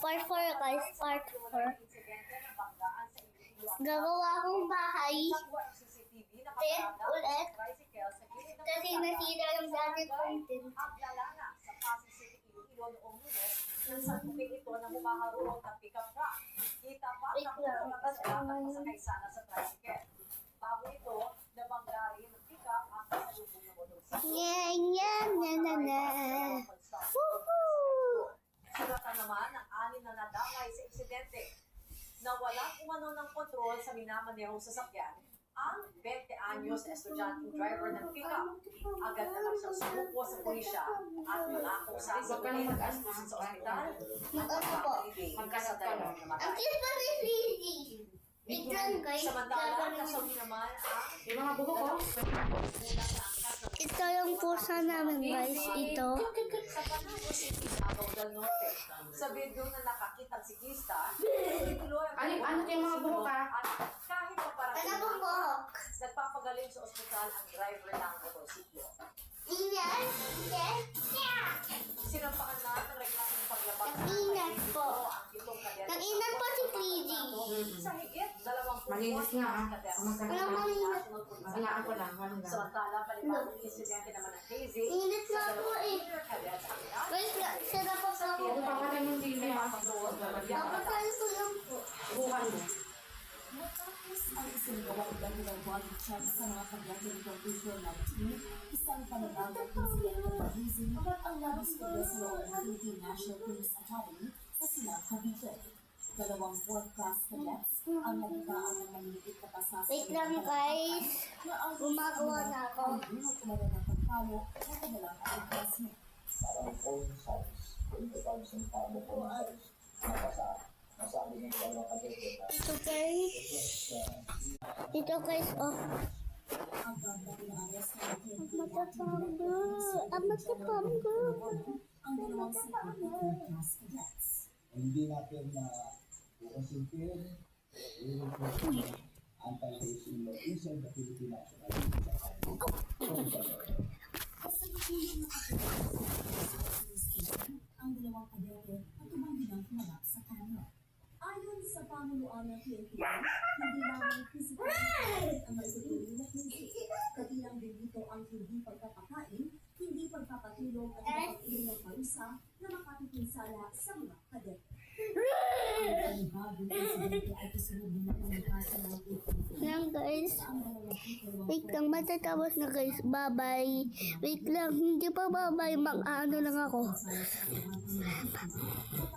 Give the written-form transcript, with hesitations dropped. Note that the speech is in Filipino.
Part 4 guys, part 4. Gagawa akong bahay. Tent ulit. Kasi nasira yung dati kong tent. Nang sagupin ito na humaharurot ang pick-up truck. Kita pa Wait na lang, dapat masakay sana sa tricycle. Bago ito, nabangga rin ng pick-up ang kasalubong na motorsiklo. Na. Woohoo! Suratan naman ang anim na nadamay sa eksidente na walang umano ng kontrol sa minamanehong sasakyan ang 20 anyos na estudyanteng driver ng pick-up. Agad na lang siyang sumuko sa pulisya at nangako sa sasagutin ang gastusin sa ospital at magpapalibing sa dalawang Ang namatay. cute pa ni Fiji. Wait lang guys. Samantala, nasawi naman ang Yung mga buhok ko. Ito yung pusa namin guys. Ito. sa Panabo City, Davao del Norte. Sa video na nakakitang siklista, Ano yung mga buhok ka? at kahit pa parang Ano pong buhok? nagpapagaling sa ospital ang driver ng motorsiklo. Ingat. Sinampaan na ng reklamong paglabag Ingat po. ang itong kadete. Nag-ingat po si Fiji. Sa higit, 20 Malinis nga, ah. Walang malinis. Mahilaan ko lang. Walang lang. Samantala, palibagong insidente naman ng Hazy. Ingat nga po eh. Guys, sira po sa Huwag ako. pa ka rin yung dili. Papakain ko lang po. Bukan mo. Matapos ang isinagawang dahilang body check sa mga kagyate nitong April 19, isang panibagong insidente ng hazing ang labis progresyo ng Philippine National Police Academy sa Silang Cavite. Dalawang 4th class cadets ang nagkaan ng maliliit na pasasok. Wait lang guys. Gumagawa na ako. Ang umano ng pagpalo ng kanilang classmate. Parang phone size. Yung total sa tamo phone size. Nasabi ng dalawa kadete na Ito guys. Ito guys, oh. Ang ganda ng ares ng Matapanggo. Ang matapanggo. ang dalawang second na 3rd class cadets. hindi natin na kukonsintin anti-racism law inside the Philippine National Police Academy. Sa pagpili ng ang dalawang kadete at tumanggilang kumalap sa camera. Ayon sa pamunuan ng PNP, hindi lamang physical ang maitutuloy na hindi. Kabilang din dito ang hindi pagpapakain, hindi pagpapatulong at pag-iilang parusa na makatipinsala sa mga kadete. Ang bagong insidente ay kasunod na pangkasan ng PNP. Lang guys. Ang dalawang people Wait lang, matatapos na guys. Bye-bye. Wait lang, hindi pa bye-bye. Mag-ano lang ako. sa